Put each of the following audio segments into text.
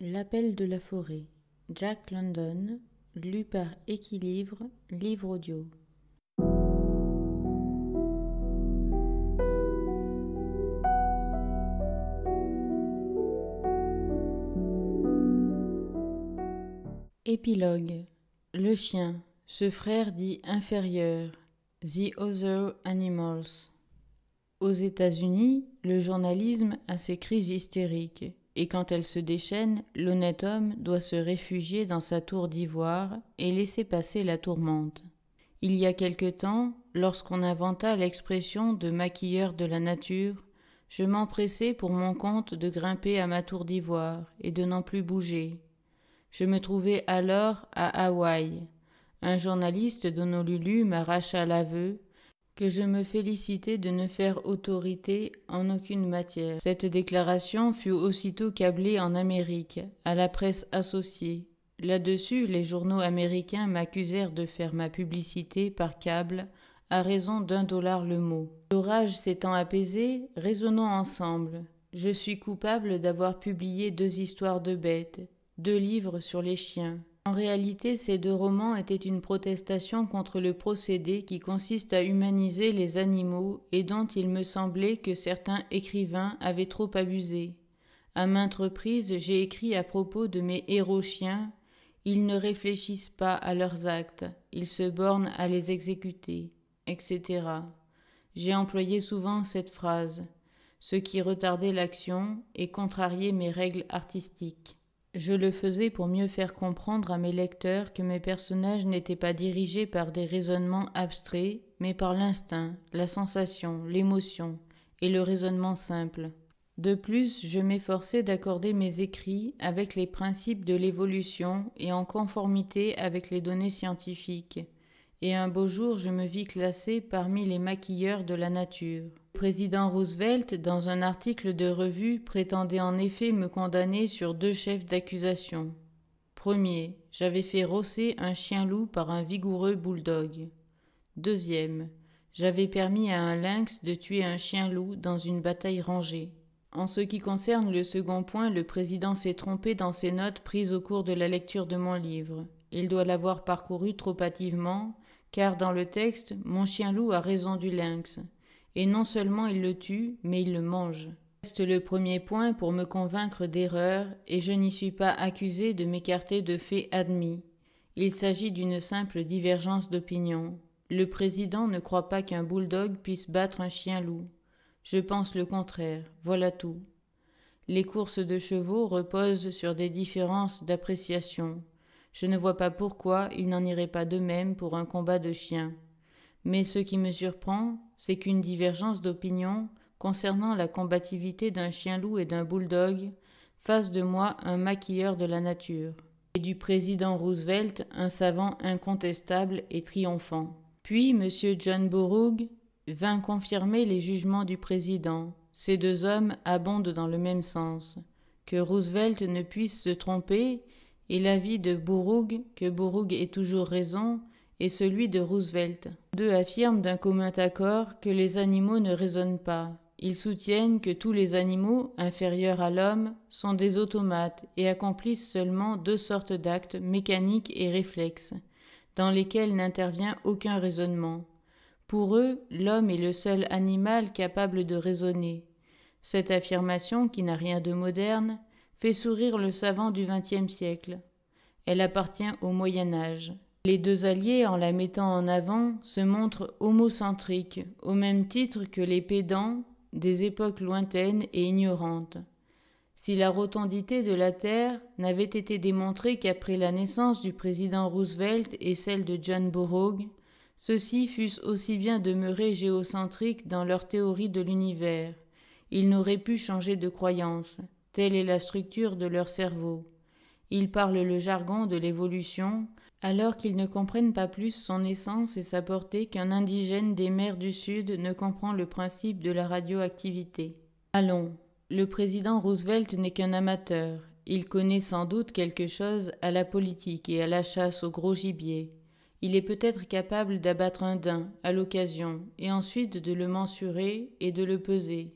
L'appel de la forêt, Jack London, lu par Équilivre, livre audio. Épilogue. Le chien, ce frère dit inférieur, The Other Animals. Aux États-Unis, le journalisme a ses crises hystériques, et quand elles se déchaînent, l'honnête homme doit se réfugier dans sa tour d'ivoire et laisser passer la tourmente. Il y a quelque temps, lorsqu'on inventa l'expression de maquilleur de la nature, je m'empressai pour mon compte de grimper à ma tour d'ivoire et de n'en plus bouger. Je me trouvais alors à Hawaï. Un journaliste d'Honolulu m'arracha l'aveu que je me félicitais de ne faire autorité en aucune matière. Cette déclaration fut aussitôt câblée en Amérique, à la presse associée. Là-dessus, les journaux américains m'accusèrent de faire ma publicité par câble à raison $1 le mot. L'orage s'étant apaisé, raisonnons ensemble. Je suis coupable d'avoir publié 2 histoires de bêtes, 2 livres sur les chiens. En réalité, ces 2 romans étaient une protestation contre le procédé qui consiste à humaniser les animaux et dont il me semblait que certains écrivains avaient trop abusé. À maintes reprises, j'ai écrit à propos de mes héros chiens. Ils ne réfléchissent pas à leurs actes, ils se bornent à les exécuter, etc. J'ai employé souvent cette phrase, ce qui retardait l'action et contrariait mes règles artistiques. Je le faisais pour mieux faire comprendre à mes lecteurs que mes personnages n'étaient pas dirigés par des raisonnements abstraits, mais par l'instinct, la sensation, l'émotion et le raisonnement simple. De plus, je m'efforçais d'accorder mes écrits avec les principes de l'évolution et en conformité avec les données scientifiques. Et un beau jour, je me vis classé parmi les maquilleurs de la nature. Le président Roosevelt, dans un article de revue, prétendait en effet me condamner sur 2 chefs d'accusation. Premier, j'avais fait rosser un chien-loup par un vigoureux bulldog. Deuxième, j'avais permis à un lynx de tuer un chien-loup dans une bataille rangée. En ce qui concerne le second point, le président s'est trompé dans ses notes prises au cours de la lecture de mon livre. Il doit l'avoir parcouru trop hâtivement, car dans le texte, mon chien-loup a raison du lynx. Et non seulement il le tue, mais il le mange. Reste le premier point pour me convaincre d'erreur, et je n'y suis pas accusé de m'écarter de faits admis. Il s'agit d'une simple divergence d'opinion. Le président ne croit pas qu'un bulldog puisse battre un chien-loup. Je pense le contraire, voilà tout. Les courses de chevaux reposent sur des différences d'appréciation. Je ne vois pas pourquoi il n'en irait pas de même pour un combat de chiens. Mais ce qui me surprend, c'est qu'une divergence d'opinion concernant la combativité d'un chien-loup et d'un bulldog fasse de moi un maquilleur de la nature, et du président Roosevelt un savant incontestable et triomphant. Puis M. John Burroughs vint confirmer les jugements du président. Ces 2 hommes abondent dans le même sens. Que Roosevelt ne puisse se tromper, et l'avis de Burroughs, que Burroughs ait toujours raison, et celui de Roosevelt. 2 affirment d'un commun accord que les animaux ne raisonnent pas. Ils soutiennent que tous les animaux, inférieurs à l'homme, sont des automates et accomplissent seulement 2 sortes d'actes, mécaniques et réflexes, dans lesquels n'intervient aucun raisonnement. Pour eux, l'homme est le seul animal capable de raisonner. Cette affirmation, qui n'a rien de moderne, fait sourire le savant du XXe siècle. Elle appartient au Moyen Âge. Les 2 alliés, en la mettant en avant, se montrent homocentriques, au même titre que les pédants des époques lointaines et ignorantes. Si la rotondité de la Terre n'avait été démontrée qu'après la naissance du président Roosevelt et celle de John Burroughs, ceux-ci fussent aussi bien demeurés géocentriques dans leur théorie de l'univers. Ils n'auraient pu changer de croyance. Telle est la structure de leur cerveau. Ils parlent le jargon de l'évolution, alors qu'ils ne comprennent pas plus son essence et sa portée qu'un indigène des mers du Sud ne comprend le principe de la radioactivité. Allons, le président Roosevelt n'est qu'un amateur. Il connaît sans doute quelque chose à la politique et à la chasse au gros gibier. Il est peut-être capable d'abattre un daim à l'occasion et ensuite de le mensurer et de le peser.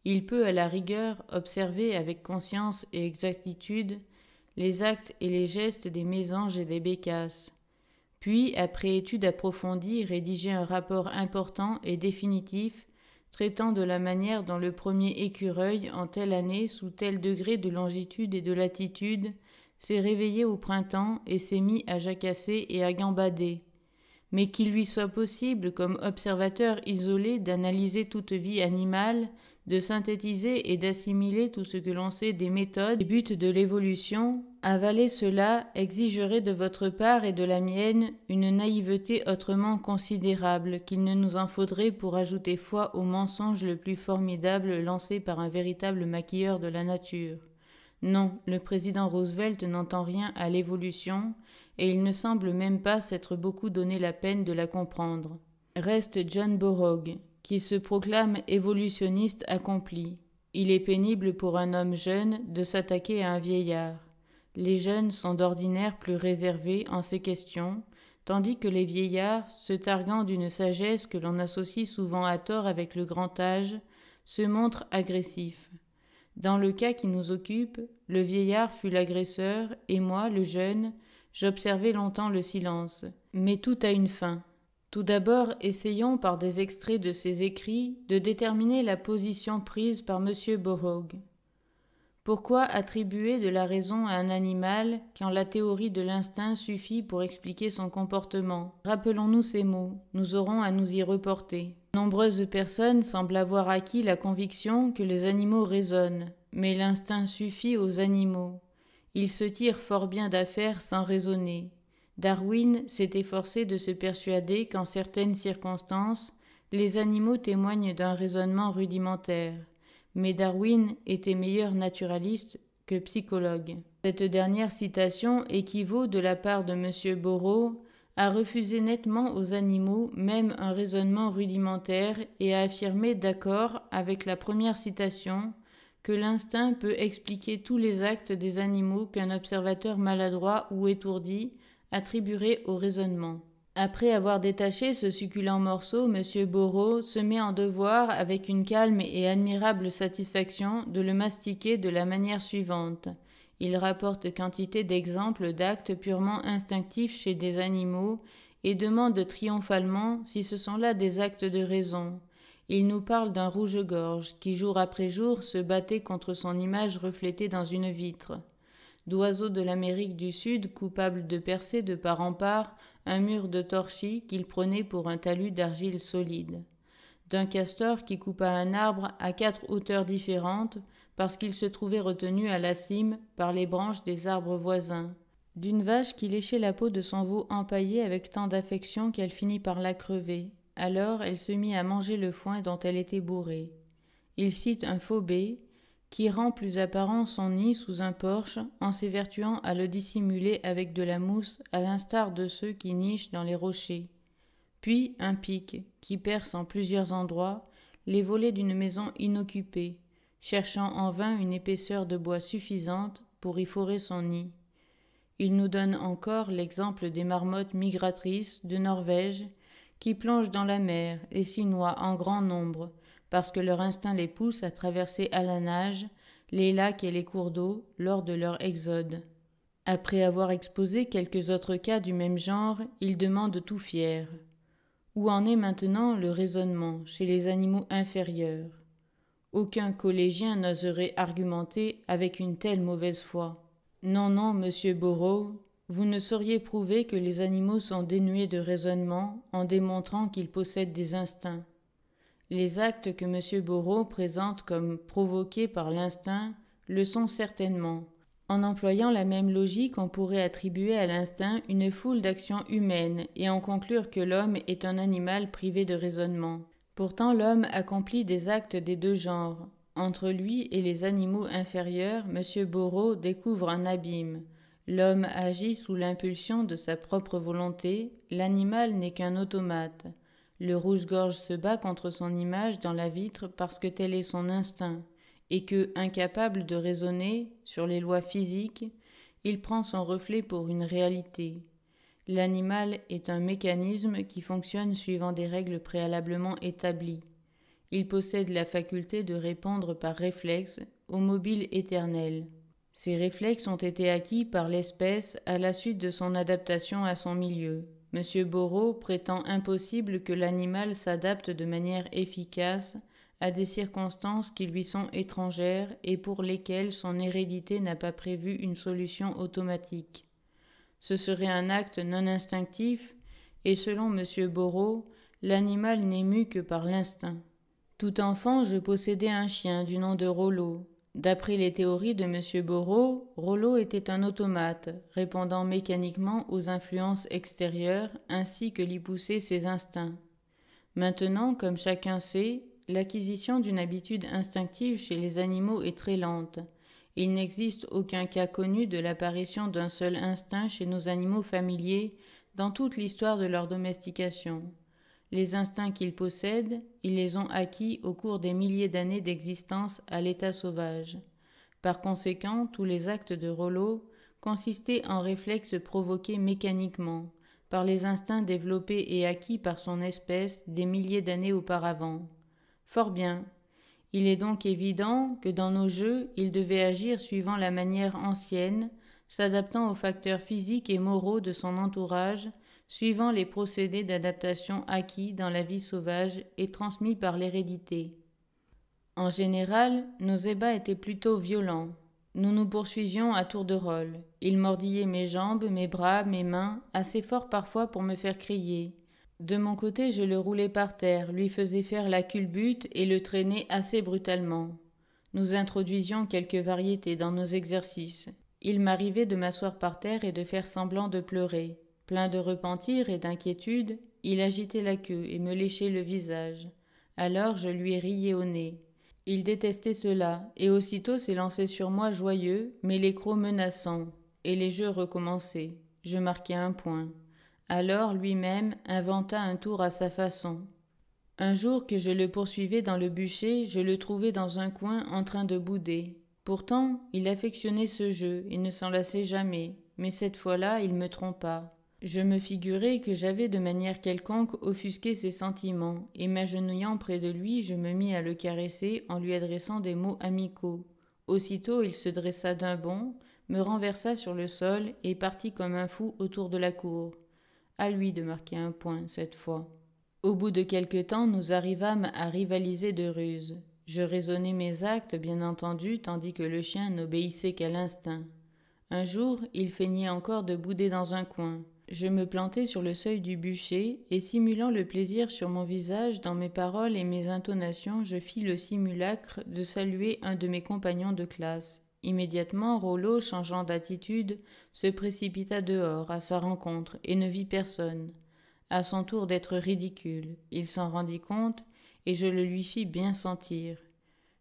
Il peut à la rigueur observer avec conscience et exactitude les actes et les gestes des mésanges et des bécasses. Puis, après étude approfondie, rédiger un rapport important et définitif traitant de la manière dont le premier écureuil, en telle année, sous tel degré de longitude et de latitude, s'est réveillé au printemps et s'est mis à jacasser et à gambader, mais qu'il lui soit possible, comme observateur isolé, d'analyser toute vie animale, de synthétiser et d'assimiler tout ce que l'on sait des méthodes et buts de l'évolution, avaler cela exigerait de votre part et de la mienne une naïveté autrement considérable qu'il ne nous en faudrait pour ajouter foi au mensonge le plus formidable lancé par un véritable maquilleur de la nature. Non, le président Roosevelt n'entend rien à l'évolution, et il ne semble même pas s'être beaucoup donné la peine de la comprendre. Reste John Burroughs, qui se proclame évolutionniste accompli. Il est pénible pour un homme jeune de s'attaquer à un vieillard. Les jeunes sont d'ordinaire plus réservés en ces questions, tandis que les vieillards, se targuant d'une sagesse que l'on associe souvent à tort avec le grand âge, se montrent agressifs. Dans le cas qui nous occupe, le vieillard fut l'agresseur et moi, le jeune, j'observai longtemps le silence. Mais tout a une fin. Tout d'abord, essayons par des extraits de ses écrits de déterminer la position prise par M. Burroughs. Pourquoi attribuer de la raison à un animal quand la théorie de l'instinct suffit pour expliquer son comportement? Rappelons-nous ces mots, nous aurons à nous y reporter. Nombreuses personnes semblent avoir acquis la conviction que les animaux raisonnent, mais l'instinct suffit aux animaux. Ils se tirent fort bien d'affaire sans raisonner. Darwin s'est efforcé de se persuader qu'en certaines circonstances, les animaux témoignent d'un raisonnement rudimentaire. Mais Darwin était meilleur naturaliste que psychologue. Cette dernière citation équivaut de la part de M. Burroughs à refuser nettement aux animaux même un raisonnement rudimentaire et à affirmer d'accord avec la première citation que l'instinct peut expliquer tous les actes des animaux qu'un observateur maladroit ou étourdi attribuerait au raisonnement. Après avoir détaché ce succulent morceau, M. Burroughs se met en devoir, avec une calme et admirable satisfaction, de le mastiquer de la manière suivante. Il rapporte quantité d'exemples d'actes purement instinctifs chez des animaux et demande triomphalement si ce sont là des actes de raison. Il nous parle d'un rouge-gorge qui, jour après jour, se battait contre son image reflétée dans une vitre, d'oiseaux de l'Amérique du Sud coupables de percer de part en part un mur de torchis qu'il prenait pour un talus d'argile solide, d'un castor qui coupa un arbre à 4 hauteurs différentes parce qu'il se trouvait retenu à la cime par les branches des arbres voisins, d'une vache qui léchait la peau de son veau empaillé avec tant d'affection qu'elle finit par la crever. Alors elle se mit à manger le foin dont elle était bourrée. Il cite un phobé qui rend plus apparent son nid sous un porche en s'évertuant à le dissimuler avec de la mousse à l'instar de ceux qui nichent dans les rochers. Puis un pic qui perce en plusieurs endroits les volets d'une maison inoccupée, cherchant en vain une épaisseur de bois suffisante pour y forer son nid. Il nous donne encore l'exemple des marmottes migratrices de Norvège qui plongent dans la mer et s'y noient en grand nombre, parce que leur instinct les pousse à traverser à la nage les lacs et les cours d'eau lors de leur exode. Après avoir exposé quelques autres cas du même genre, il demande tout fier. Où en est maintenant le raisonnement chez les animaux inférieurs? Aucun collégien n'oserait argumenter avec une telle mauvaise foi. Non, non, monsieur Burroughs, vous ne sauriez prouver que les animaux sont dénués de raisonnement en démontrant qu'ils possèdent des instincts. Les actes que M. Burroughs présente comme provoqués par l'instinct le sont certainement. En employant la même logique, on pourrait attribuer à l'instinct une foule d'actions humaines et en conclure que l'homme est un animal privé de raisonnement. Pourtant, l'homme accomplit des actes des deux genres. Entre lui et les animaux inférieurs, M. Burroughs découvre un abîme. L'homme agit sous l'impulsion de sa propre volonté, l'animal n'est qu'un automate. Le rouge-gorge se bat contre son image dans la vitre parce que tel est son instinct, et que, incapable de raisonner sur les lois physiques, il prend son reflet pour une réalité. L'animal est un mécanisme qui fonctionne suivant des règles préalablement établies. Il possède la faculté de répondre par réflexe au mobile éternel. Ces réflexes ont été acquis par l'espèce à la suite de son adaptation à son milieu. M. Borot prétend impossible que l'animal s'adapte de manière efficace à des circonstances qui lui sont étrangères et pour lesquelles son hérédité n'a pas prévu une solution automatique. Ce serait un acte non instinctif, et selon M. Borot, l'animal n'est mu que par l'instinct. Tout enfant, je possédais un chien du nom de Rollo. D'après les théories de M. Borot, Rollo était un automate, répondant mécaniquement aux influences extérieures ainsi que l'y poussaient ses instincts. Maintenant, comme chacun sait, l'acquisition d'une habitude instinctive chez les animaux est très lente. Il n'existe aucun cas connu de l'apparition d'un seul instinct chez nos animaux familiers dans toute l'histoire de leur domestication. Les instincts qu'ils possèdent, ils les ont acquis au cours des milliers d'années d'existence à l'état sauvage. Par conséquent, tous les actes de Rollo consistaient en réflexes provoqués mécaniquement, par les instincts développés et acquis par son espèce des milliers d'années auparavant. Fort bien. Il est donc évident que dans nos jeux, il devait agir suivant la manière ancienne, s'adaptant aux facteurs physiques et moraux de son entourage, suivant les procédés d'adaptation acquis dans la vie sauvage et transmis par l'hérédité. En général, nos ébats étaient plutôt violents. Nous nous poursuivions à tour de rôle. Il mordillait mes jambes, mes bras, mes mains, assez fort parfois pour me faire crier. De mon côté, je le roulais par terre, lui faisais faire la culbute et le traînais assez brutalement. Nous introduisions quelques variétés dans nos exercices. Il m'arrivait de m'asseoir par terre et de faire semblant de pleurer. Plein de repentir et d'inquiétude, il agitait la queue et me léchait le visage. Alors je lui riais au nez. Il détestait cela, et aussitôt s'élançait sur moi joyeux, mais les crocs menaçants, et les jeux recommençaient. Je marquai un point. Alors lui-même inventa un tour à sa façon. Un jour que je le poursuivais dans le bûcher, je le trouvai dans un coin en train de bouder. Pourtant, il affectionnait ce jeu et ne s'en lassait jamais, mais cette fois-là, il me trompa. Je me figurai que j'avais de manière quelconque offusqué ses sentiments, et m'agenouillant près de lui, je me mis à le caresser en lui adressant des mots amicaux. Aussitôt, il se dressa d'un bond, me renversa sur le sol et partit comme un fou autour de la cour. À lui de marquer un point, cette fois. Au bout de quelque temps, nous arrivâmes à rivaliser de ruse. Je raisonnais mes actes, bien entendu, tandis que le chien n'obéissait qu'à l'instinct. Un jour, il feignait encore de bouder dans un coin. Je me plantai sur le seuil du bûcher, et simulant le plaisir sur mon visage, dans mes paroles et mes intonations, je fis le simulacre de saluer un de mes compagnons de classe. Immédiatement, Rollo, changeant d'attitude, se précipita dehors, à sa rencontre, et ne vit personne. À son tour d'être ridicule, il s'en rendit compte, et je le lui fis bien sentir.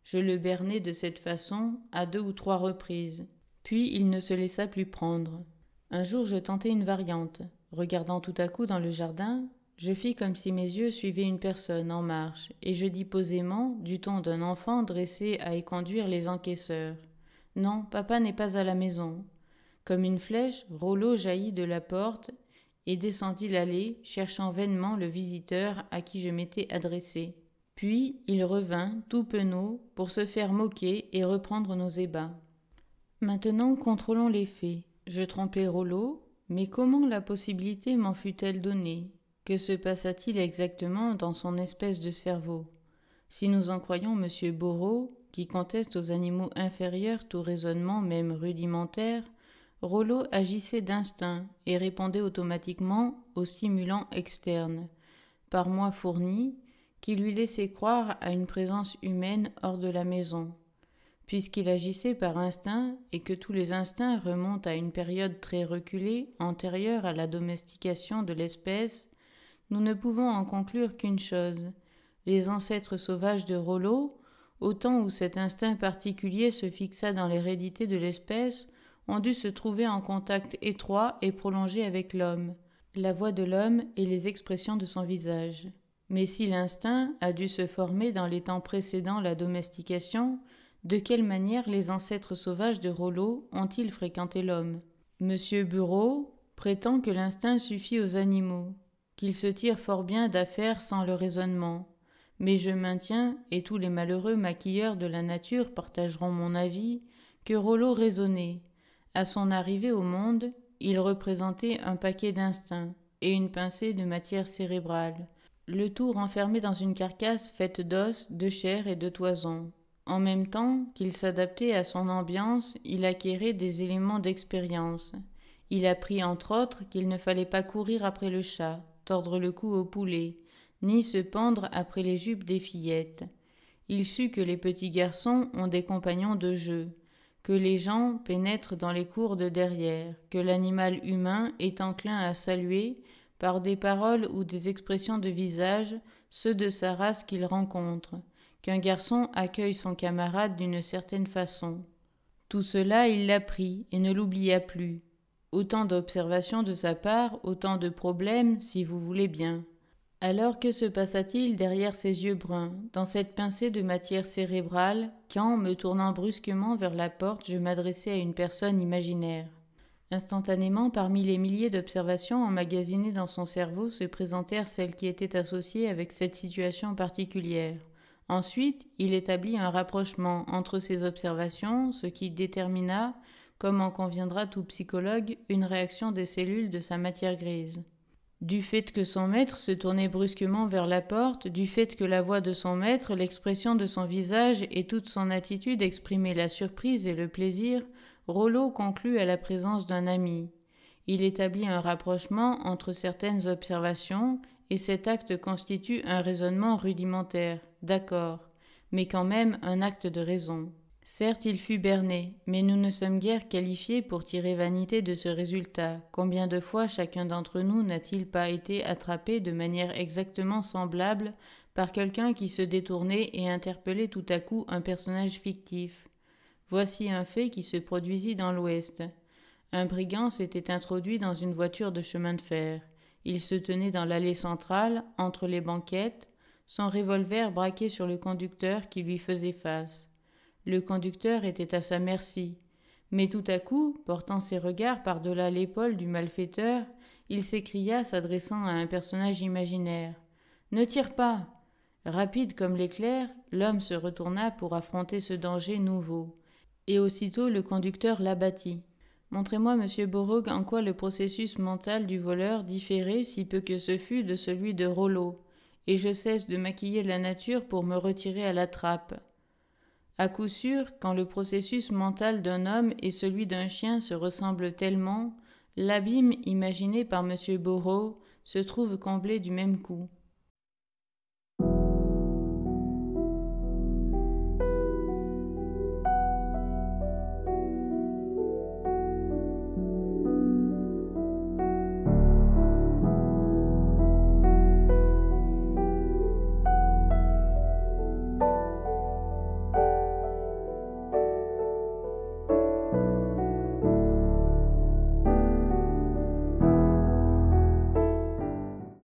Je le bernai de cette façon à 2 ou 3 reprises. Puis il ne se laissa plus prendre. Un jour je tentai une variante. Regardant tout à coup dans le jardin, je fis comme si mes yeux suivaient une personne en marche, et je dis posément, du ton d'un enfant dressé à y conduire les encaisseurs. « Non, papa n'est pas à la maison. » Comme une flèche, Rollo jaillit de la porte et descendit l'allée, cherchant vainement le visiteur à qui je m'étais adressé. Puis il revint, tout penaud, pour se faire moquer et reprendre nos ébats. Maintenant, contrôlons les faits. Je trompais Rollo, mais comment la possibilité m'en fut-elle donnée? Que se passa-t-il exactement dans son espèce de cerveau? Si nous en croyons M. Borot, qui conteste aux animaux inférieurs tout raisonnement, même rudimentaire, Rollo agissait d'instinct et répondait automatiquement aux stimulants externes, par moi fournis, qui lui laissaient croire à une présence humaine hors de la maison. Puisqu'il agissait par instinct et que tous les instincts remontent à une période très reculée, antérieure à la domestication de l'espèce, nous ne pouvons en conclure qu'une chose. Les ancêtres sauvages de Rollo, au temps où cet instinct particulier se fixa dans l'hérédité de l'espèce, ont dû se trouver en contact étroit et prolongé avec l'homme, la voix de l'homme et les expressions de son visage. Mais si l'instinct a dû se former dans les temps précédant la domestication, de quelle manière les ancêtres sauvages de Rollo ont-ils fréquenté l'homme? M. Borot prétend que l'instinct suffit aux animaux, qu'ils se tirent fort bien d'affaire sans le raisonnement. Mais je maintiens, et tous les malheureux maquilleurs de la nature partageront mon avis, que Rollo raisonnait. À son arrivée au monde, il représentait un paquet d'instincts et une pincée de matière cérébrale, le tout renfermé dans une carcasse faite d'os, de chair et de toison. En même temps qu'il s'adaptait à son ambiance, il acquérait des éléments d'expérience. Il apprit entre autres qu'il ne fallait pas courir après le chat, tordre le cou au poulet, ni se pendre après les jupes des fillettes. Il sut que les petits garçons ont des compagnons de jeu, que les gens pénètrent dans les cours de derrière, que l'animal humain est enclin à saluer, par des paroles ou des expressions de visage, ceux de sa race qu'il rencontre, qu'un garçon accueille son camarade d'une certaine façon. Tout cela il l'apprit et ne l'oublia plus. Autant d'observations de sa part, autant de problèmes, si vous voulez bien. Alors que se passa-t-il derrière ses yeux bruns, dans cette pincée de matière cérébrale, quand, me tournant brusquement vers la porte, je m'adressai à une personne imaginaire? Instantanément, parmi les milliers d'observations emmagasinées dans son cerveau, se présentèrent celles qui étaient associées avec cette situation particulière. Ensuite, il établit un rapprochement entre ces observations, ce qui détermina, comme en conviendra tout psychologue, une réaction des cellules de sa matière grise. Du fait que son maître se tournait brusquement vers la porte, du fait que la voix de son maître, l'expression de son visage et toute son attitude exprimaient la surprise et le plaisir, Rollo conclut à la présence d'un ami. Il établit un rapprochement entre certaines observations, et cet acte constitue un raisonnement rudimentaire, d'accord, mais quand même un acte de raison. Certes, il fut berné, mais nous ne sommes guère qualifiés pour tirer vanité de ce résultat. Combien de fois chacun d'entre nous n'a-t-il pas été attrapé de manière exactement semblable par quelqu'un qui se détournait et interpellait tout à coup un personnage fictif? Voici un fait qui se produisit dans l'Ouest. Un brigand s'était introduit dans une voiture de chemin de fer. Il se tenait dans l'allée centrale, entre les banquettes, son revolver braqué sur le conducteur qui lui faisait face. Le conducteur était à sa merci. Mais tout à coup, portant ses regards par-delà l'épaule du malfaiteur, il s'écria, s'adressant à un personnage imaginaire. « Ne tire pas !» Rapide comme l'éclair, l'homme se retourna pour affronter ce danger nouveau. Et aussitôt le conducteur l'abattit. Montrez-moi, monsieur Borrogue, en quoi le processus mental du voleur différait, si peu que ce fût, de celui de Rollo, et je cesse de maquiller la nature pour me retirer à la trappe. À coup sûr, quand le processus mental d'un homme et celui d'un chien se ressemblent tellement, l'abîme imaginé par M. Borrow se trouve comblé du même coup.